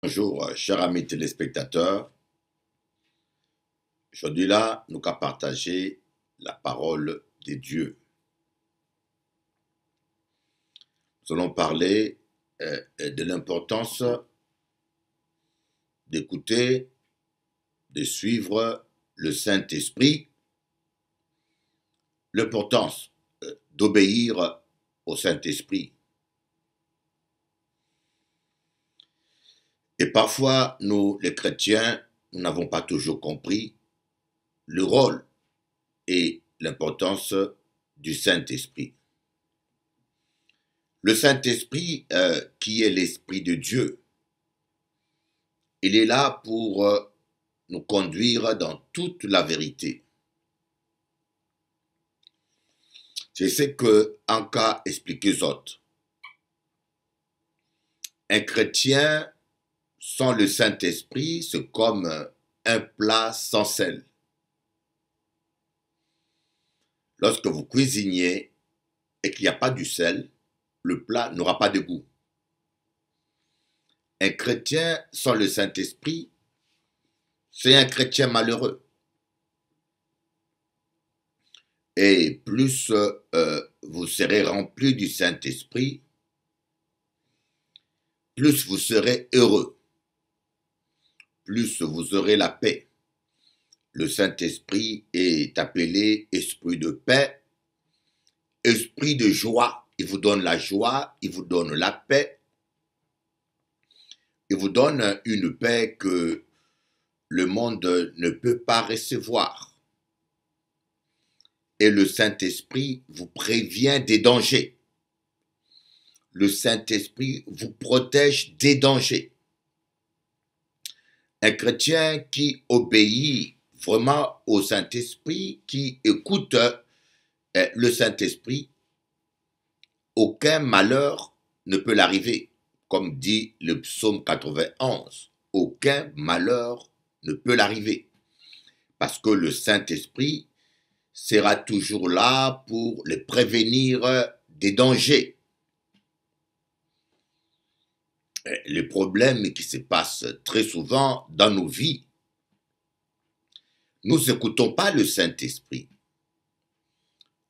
Bonjour, chers amis téléspectateurs. Aujourd'hui là, nous allons partager la parole de Dieu. Nous allons parler de l'importance d'écouter, de suivre le Saint-Esprit, l'importance d'obéir au Saint-Esprit. Et parfois, nous, les chrétiens, nous n'avons pas toujours compris le rôle et l'importance du Saint-Esprit. Le Saint-Esprit, qui est l'Esprit de Dieu, il est là pour nous conduire dans toute la vérité. C'est ce que Anka expliqué aux autres. Un chrétien sans le Saint-Esprit, c'est comme un plat sans sel. Lorsque vous cuisiniez et qu'il n'y a pas du sel, le plat n'aura pas de goût. Un chrétien sans le Saint-Esprit, c'est un chrétien malheureux. Et plus vous serez rempli du Saint-Esprit, plus vous serez heureux, plus vous aurez la paix. Le Saint-Esprit est appelé esprit de paix, esprit de joie. Il vous donne la joie, il vous donne la paix. Il vous donne une paix que le monde ne peut pas recevoir. Et le Saint-Esprit vous prévient des dangers. Le Saint-Esprit vous protège des dangers. Un chrétien qui obéit vraiment au Saint-Esprit, qui écoute le Saint-Esprit, aucun malheur ne peut l'arriver. Comme dit le psaume 91, aucun malheur ne peut l'arriver. Parce que le Saint-Esprit sera toujours là pour les prévenir des dangers. Les problèmes qui se passent très souvent dans nos vies, nous n'écoutons pas le Saint-Esprit.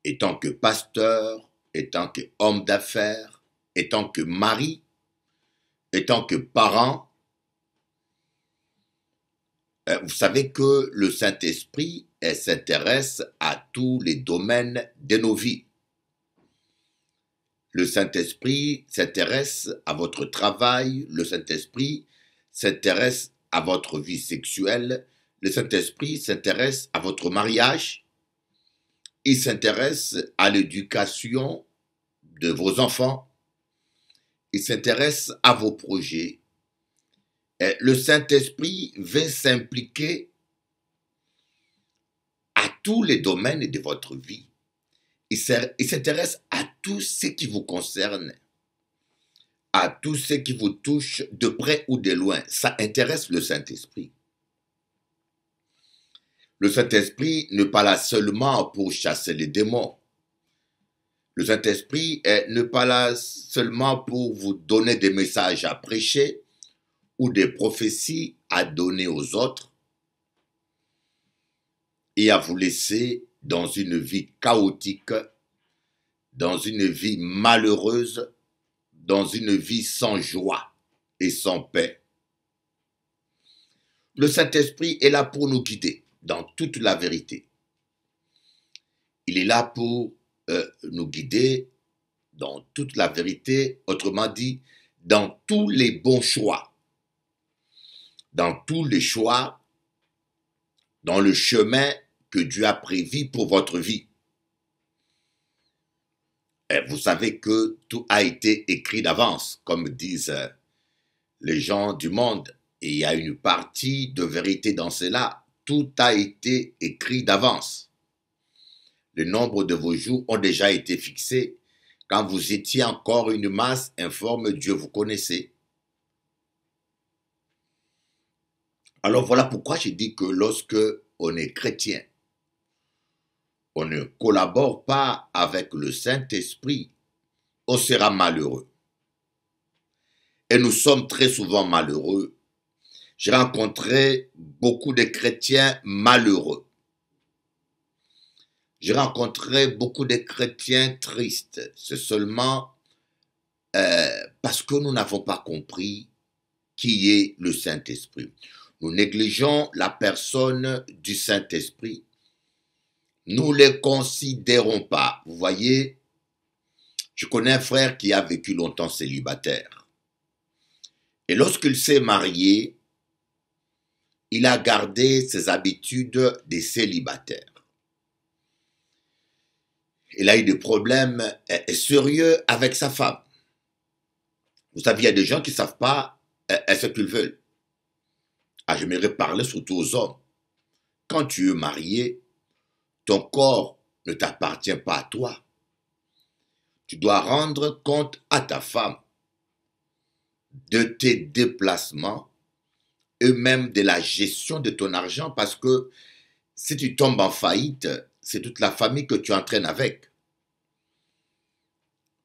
Étant que pasteur, étant qu'homme d'affaires, étant que mari, étant que parent, vous savez que le Saint-Esprit s'intéresse à tous les domaines de nos vies. Le Saint-Esprit s'intéresse à votre travail, le Saint-Esprit s'intéresse à votre vie sexuelle, le Saint-Esprit s'intéresse à votre mariage, il s'intéresse à l'éducation de vos enfants, il s'intéresse à vos projets. Le Saint-Esprit veut s'impliquer à tous les domaines de votre vie. Il s'intéresse à tout ce qui vous concerne, à tout ce qui vous touche de près ou de loin. Ça intéresse le Saint-Esprit. Le Saint-Esprit n'est pas là seulement pour chasser les démons. Le Saint-Esprit n'est pas là seulement pour vous donner des messages à prêcher ou des prophéties à donner aux autres et à vous laisser dans une vie chaotique, dans une vie malheureuse, dans une vie sans joie et sans paix. Le Saint-Esprit est là pour nous guider dans toute la vérité. Il est là pour nous guider dans toute la vérité, autrement dit, dans tous les bons choix. Dans tous les choix, dans le chemin que Dieu a prévu pour votre vie. Et vous savez que tout a été écrit d'avance, comme disent les gens du monde. Et il y a une partie de vérité dans cela. Tout a été écrit d'avance. Le nombre de vos jours ont déjà été fixés. Quand vous étiez encore une masse informe, Dieu vous connaissait. Alors voilà pourquoi je dis que lorsque on est chrétien, on ne collabore pas avec le Saint-Esprit, on sera malheureux. Et nous sommes très souvent malheureux J'ai rencontré beaucoup de chrétiens malheureux. J'ai rencontré beaucoup de chrétiens tristes. C'est seulement parce que nous n'avons pas compris qui est le Saint-Esprit. Nous négligeons la personne du Saint-Esprit. Nous ne les considérons pas. Vous voyez, je connais un frère qui a vécu longtemps célibataire. Et lorsqu'il s'est marié, il a gardé ses habitudes des célibataires. Il a eu des problèmes sérieux avec sa femme. Vous savez, il y a des gens qui ne savent pas ce qu'ils veulent. Ah, j'aimerais parler surtout aux hommes. Quand tu es marié, ton corps ne t'appartient pas à toi. Tu dois rendre compte à ta femme de tes déplacements et même de la gestion de ton argent parce que si tu tombes en faillite, c'est toute la famille que tu entraînes avec.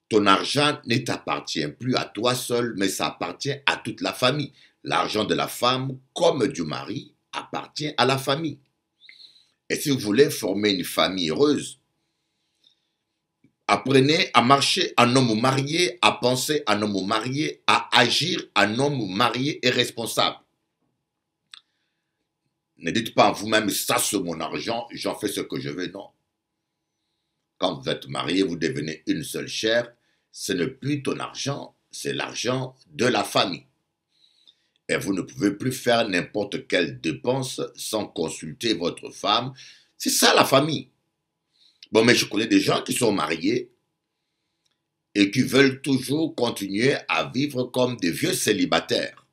Ton argent ne t'appartient plus à toi seul, mais ça appartient à toute la famille. L'argent de la femme comme du mari appartient à la famille. Et si vous voulez former une famille heureuse, apprenez à marcher en homme marié, à penser en homme marié, à agir en homme marié et responsable. Ne dites pas en vous-même, ça c'est mon argent, j'en fais ce que je veux, non. Quand vous êtes marié, vous devenez une seule chair, ce n'est plus ton argent, c'est l'argent de la famille. Et vous ne pouvez plus faire n'importe quelle dépense sans consulter votre femme. C'est ça la famille. Bon, mais je connais des gens qui sont mariés et qui veulent toujours continuer à vivre comme des vieux célibataires.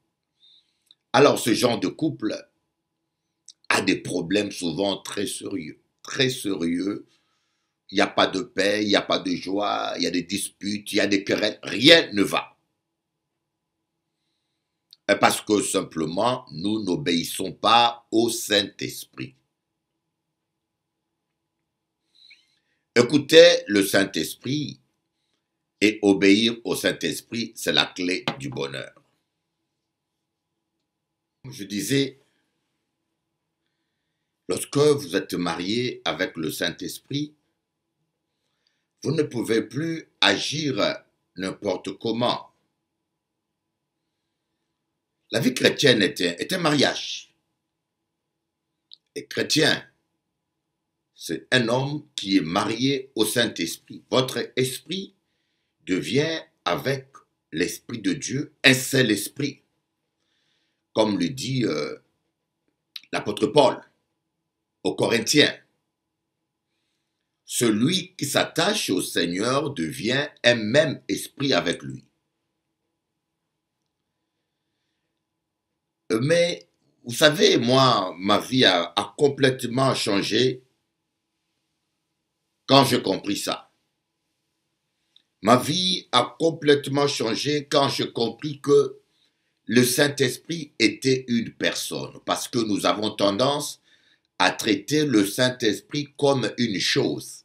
Alors, ce genre de couple a des problèmes souvent très sérieux. Très sérieux. Il n'y a pas de paix, il n'y a pas de joie, il y a des disputes, il y a des querelles. Rien ne va. Parce que simplement, nous n'obéissons pas au Saint-Esprit. Écoutez le Saint-Esprit et obéir au Saint-Esprit, c'est la clé du bonheur. Je disais, lorsque vous êtes marié avec le Saint-Esprit, vous ne pouvez plus agir n'importe comment. La vie chrétienne est un mariage. Et chrétien, c'est un homme qui est marié au Saint-Esprit. Votre esprit devient avec l'Esprit de Dieu un seul esprit. Comme le dit l'apôtre Paul aux Corinthiens. Celui qui s'attache au Seigneur devient un même esprit avec lui. Mais vous savez, moi, ma vie a complètement changé quand j'ai compris ça. Ma vie a complètement changé quand j'ai compris que le Saint-Esprit était une personne. Parce que nous avons tendance à traiter le Saint-Esprit comme une chose.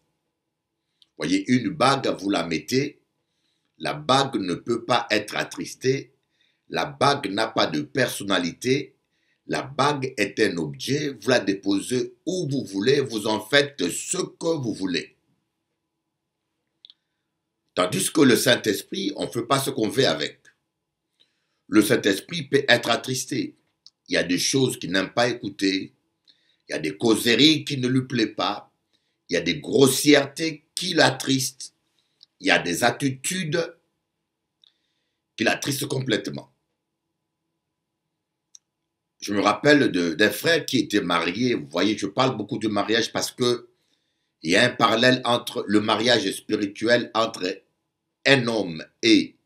Voyez, une bague, vous la mettez, la bague ne peut pas être attristée, la bague n'a pas de personnalité, la bague est un objet, vous la déposez où vous voulez, vous en faites ce que vous voulez. Tandis que le Saint-Esprit, on ne fait pas ce qu'on veut avec. Le Saint-Esprit peut être attristé. Il y a des choses qu'il n'aime pas écouter, il y a des causeries qui ne lui plaisent pas, il y a des grossièretés qui l'attristent, il y a des attitudes qui l'attristent complètement. Je me rappelle d'un frère qui était marié. Vous voyez, je parle beaucoup de mariage parce que il y a un parallèle entre le mariage spirituel entre un homme et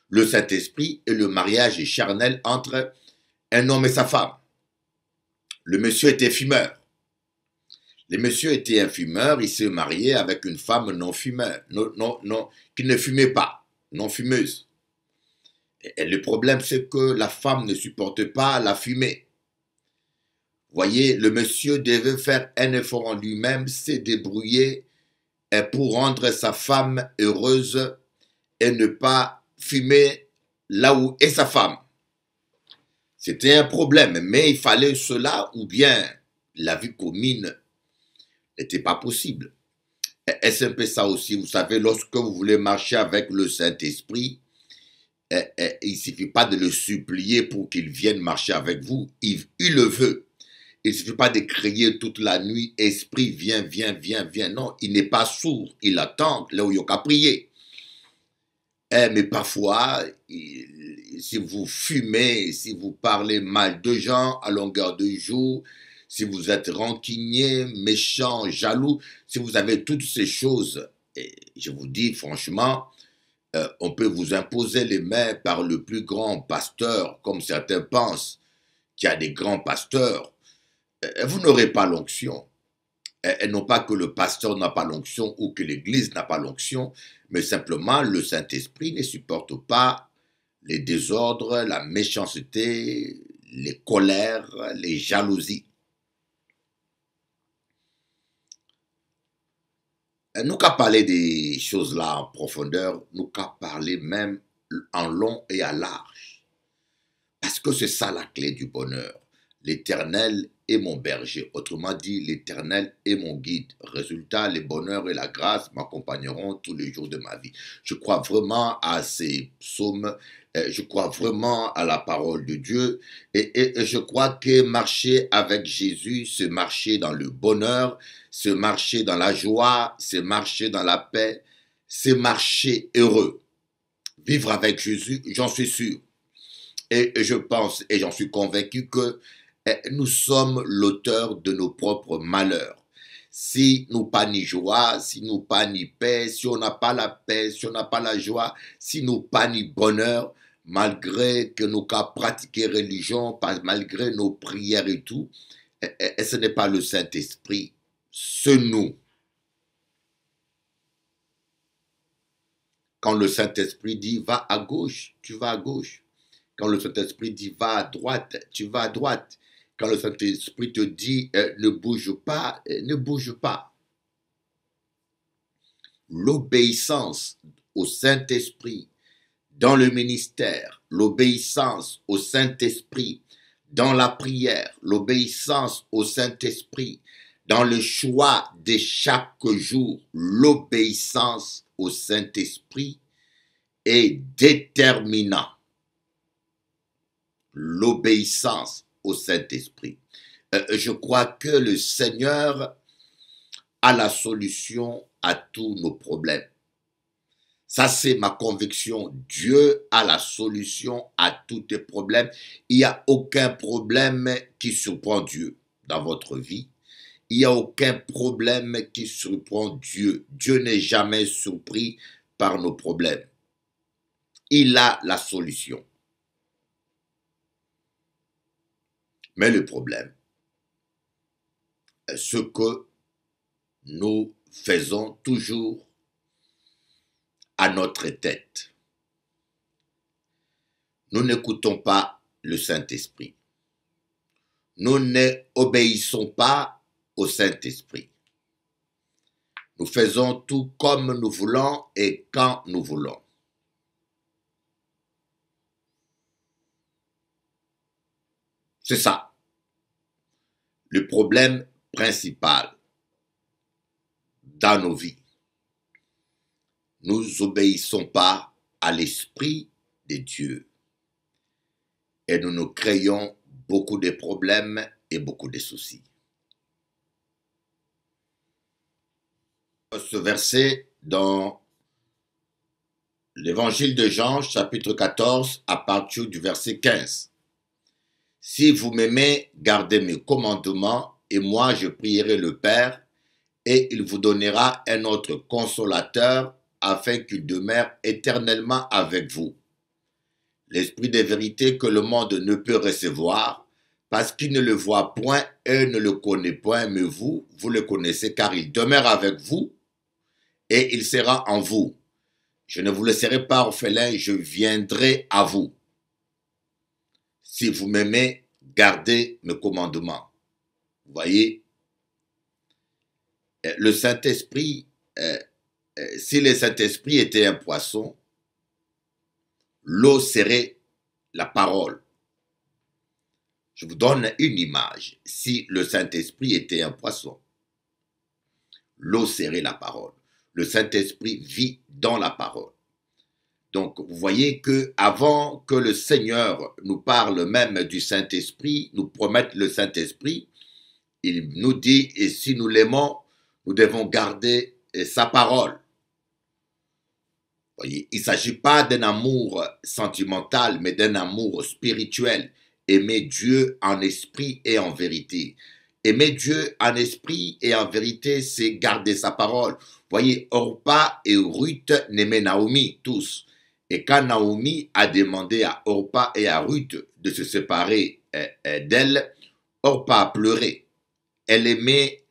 le Saint-Esprit et le mariage charnel entre un homme et sa femme. Le monsieur était fumeur. Le monsieur était un fumeur, il s'est marié avec une femme non fumeur, qui ne fumait pas, non fumeuse. Et le problème, c'est que la femme ne supporte pas la fumée. Voyez, le monsieur devait faire un effort en lui-même, se débrouiller pour rendre sa femme heureuse et ne pas fumer là où est sa femme. C'était un problème, mais il fallait cela ou bien la vie commune n'était pas possible. Est-ce un peu ça aussi? Vous savez, lorsque vous voulez marcher avec le Saint-Esprit, il ne suffit pas de le supplier pour qu'il vienne marcher avec vous. Il le veut. Il ne suffit pas de crier toute la nuit, Esprit, viens, viens, viens, viens. Non, il n'est pas sourd. Il attend là où il y a qu'à prier. Mais parfois, si vous fumez, si vous parlez mal de gens à longueur de jour, si vous êtes rancunier, méchant, jaloux, si vous avez toutes ces choses, et je vous dis franchement, on peut vous imposer les mains par le plus grand pasteur, comme certains pensent qu'il y a des grands pasteurs. Vous n'aurez pas l'onction. Et non pas que le pasteur n'a pas l'onction ou que l'Église n'a pas l'onction, mais simplement le Saint-Esprit ne supporte pas les désordres, la méchanceté, les colères, les jalousies. Nous qu'à parler des choses-là en profondeur, nous qu'à parler même en long et à large. Parce que c'est ça la clé du bonheur. L'Éternel est mon berger. Autrement dit, l'Éternel est mon guide. Résultat, le bonheur et la grâce m'accompagneront tous les jours de ma vie. Je crois vraiment à ces psaumes. Je crois vraiment à la parole de Dieu. Et je crois que marcher avec Jésus, c'est marcher dans le bonheur, c'est marcher dans la joie, c'est marcher dans la paix, c'est marcher heureux. Vivre avec Jésus, j'en suis sûr. Et je pense et j'en suis convaincu que nous sommes l'auteur de nos propres malheurs. Si nous pas ni joie, si nous pas ni paix, si on n'a pas la paix, si on n'a pas la joie, si nous pas ni bonheur, malgré que nous qu'à pratiquer religion, malgré nos prières et tout, et ce n'est pas le Saint-Esprit, c'est nous. Quand le Saint-Esprit dit va à gauche, tu vas à gauche. Quand le Saint-Esprit dit va à droite, tu vas à droite. Quand le Saint-Esprit te dit ne bouge pas, ne bouge pas. L'obéissance au Saint-Esprit dans le ministère, l'obéissance au Saint-Esprit dans la prière, l'obéissance au Saint-Esprit dans le choix de chaque jour, l'obéissance au Saint-Esprit est déterminant. L'obéissance au Saint-Esprit. Je crois que le Seigneur a la solution à tous nos problèmes. Ça, c'est ma conviction. Dieu a la solution à tous tes problèmes. Il n'y a aucun problème qui surprend Dieu dans votre vie. Il n'y a aucun problème qui surprend Dieu. Dieu n'est jamais surpris par nos problèmes. Il a la solution. Mais le problème, ce que nous faisons toujours à notre tête. Nous n'écoutons pas le Saint-Esprit. Nous n'obéissons pas au Saint-Esprit. Nous faisons tout comme nous voulons et quand nous voulons. C'est ça. Le problème principal dans nos vies. Nous n'obéissons pas à l'Esprit de Dieu. Et nous nous créons beaucoup de problèmes et beaucoup de soucis. Ce verset dans l'évangile de Jean, chapitre 14, à partir du verset 15. Si vous m'aimez, gardez mes commandements, et moi je prierai le Père, et il vous donnera un autre consolateur, afin qu'il demeure éternellement avec vous. L'esprit de vérité que le monde ne peut recevoir, parce qu'il ne le voit point et ne le connaît point, mais vous, vous le connaissez, car il demeure avec vous, et il sera en vous. Je ne vous laisserai pas orphelin, je viendrai à vous. Si vous m'aimez, gardez mes commandements. Vous voyez, le Saint-Esprit, si le Saint-Esprit était un poisson, l'eau serait la parole. Je vous donne une image. Si le Saint-Esprit était un poisson, l'eau serait la parole. Le Saint-Esprit vit dans la parole. Donc, vous voyez que avant que le Seigneur nous parle même du Saint-Esprit, nous promette le Saint-Esprit, il nous dit, et si nous l'aimons, nous devons garder sa parole. Vous voyez, il ne s'agit pas d'un amour sentimental, mais d'un amour spirituel. Aimer Dieu en esprit et en vérité. Aimer Dieu en esprit et en vérité, c'est garder sa parole. Vous voyez, Orpa et Ruth n'aimaient Naomi tous. Et quand Naomi a demandé à Orpa et à Ruth de se séparer d'elle, Orpa a pleuré. Elle aimait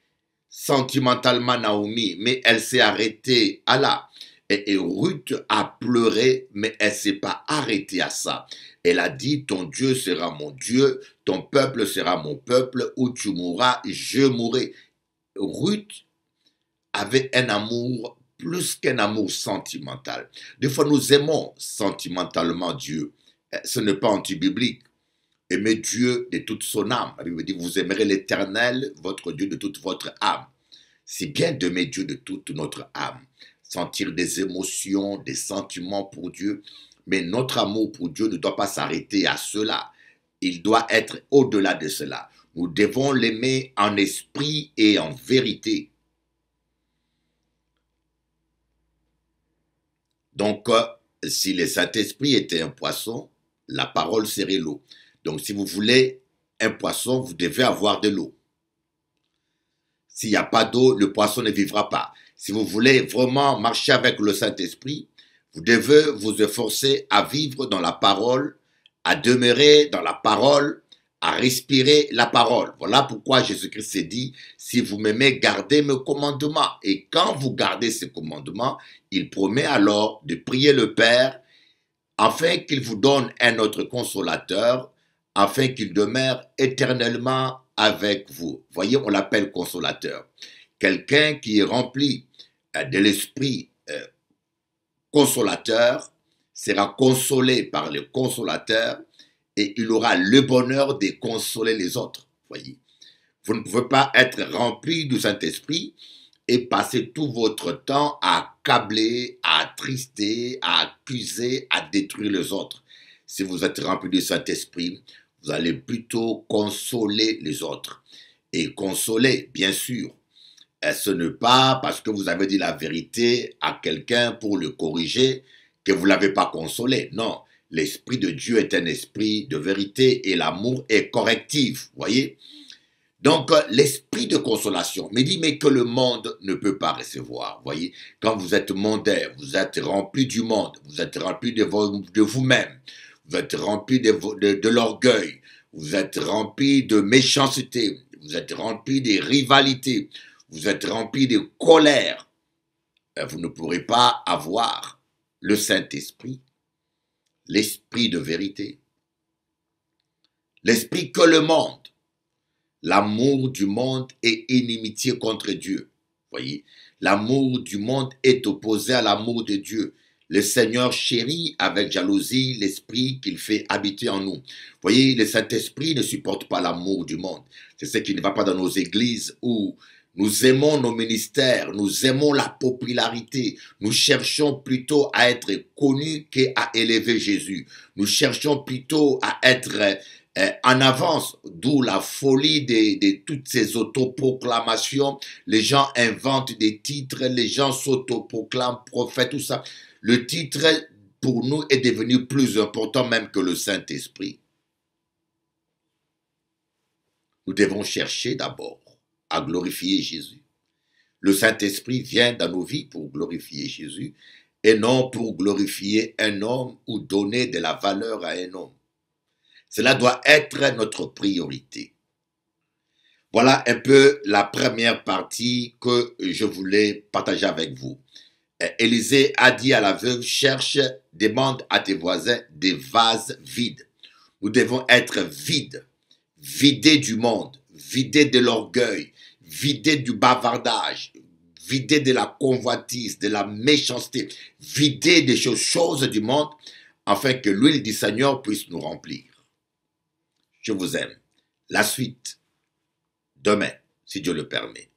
sentimentalement Naomi, mais elle s'est arrêtée à là. Et Ruth a pleuré, mais elle ne s'est pas arrêtée à ça. Elle a dit, ton Dieu sera mon Dieu, ton peuple sera mon peuple, où tu mourras, je mourrai. Ruth avait un amour plus qu'un amour sentimental. Des fois, nous aimons sentimentalement Dieu. Ce n'est pas anti-biblique. Aimez Dieu de toute son âme. La Bible dit, vous aimerez l'Éternel, votre Dieu, de toute votre âme. C'est bien d'aimer Dieu de toute notre âme. Sentir des émotions, des sentiments pour Dieu. Mais notre amour pour Dieu ne doit pas s'arrêter à cela. Il doit être au-delà de cela. Nous devons l'aimer en esprit et en vérité. Donc, si le Saint-Esprit était un poisson, la parole serait l'eau. Donc, si vous voulez un poisson, vous devez avoir de l'eau. S'il n'y a pas d'eau, le poisson ne vivra pas. Si vous voulez vraiment marcher avec le Saint-Esprit, vous devez vous efforcer à vivre dans la parole, à demeurer dans la parole, à respirer la parole. Voilà pourquoi Jésus-Christ s'est dit, si vous m'aimez, gardez mes commandements. Et quand vous gardez ces commandements, il promet alors de prier le Père afin qu'il vous donne un autre consolateur, afin qu'il demeure éternellement avec vous. Voyez, on l'appelle consolateur. Quelqu'un qui est rempli de l'esprit consolateur sera consolé par le consolateur et il aura le bonheur de consoler les autres. Voyez, vous ne pouvez pas être rempli du Saint-Esprit et passer tout votre temps à accabler, à attrister, à accuser, à détruire les autres. Si vous êtes rempli du Saint-Esprit, vous allez plutôt consoler les autres. Et consoler, bien sûr, ce n'est pas parce que vous avez dit la vérité à quelqu'un pour le corriger que vous ne l'avez pas consolé. Non, l'Esprit de Dieu est un esprit de vérité et l'amour est correctif, voyez. Donc, l'esprit de consolation me dit, mais que le monde ne peut pas recevoir, voyez. Quand vous êtes mondain, vous êtes rempli du monde, vous êtes rempli de vous-même, vous êtes rempli de l'orgueil, vous êtes rempli de méchanceté, vous êtes rempli de rivalités, vous êtes rempli de colère, vous ne pourrez pas avoir le Saint-Esprit, l'esprit de vérité, l'esprit que le monde, l'amour du monde est inimitié contre Dieu. Voyez, l'amour du monde est opposé à l'amour de Dieu. Le Seigneur chérit avec jalousie l'esprit qu'il fait habiter en nous. Voyez, le Saint-Esprit ne supporte pas l'amour du monde. C'est ce qui ne va pas dans nos églises où nous aimons nos ministères, nous aimons la popularité. Nous cherchons plutôt à être connus qu'à élever Jésus. Nous cherchons plutôt à être en avance, d'où la folie de toutes ces autoproclamations. Les gens inventent des titres, les gens s'autoproclament prophètes, tout ça. Le titre, pour nous, est devenu plus important même que le Saint-Esprit. Nous devons chercher d'abord à glorifier Jésus. Le Saint-Esprit vient dans nos vies pour glorifier Jésus et non pour glorifier un homme ou donner de la valeur à un homme. Cela doit être notre priorité. Voilà un peu la première partie que je voulais partager avec vous. Élisée a dit à la veuve, cherche, demande à tes voisins des vases vides. Nous devons être vides, vidés du monde, vidés de l'orgueil, vidés du bavardage, vidés de la convoitise, de la méchanceté, vidés des choses du monde, afin que l'huile du Seigneur puisse nous remplir. Je vous aime. la suite, demain, si Dieu le permet.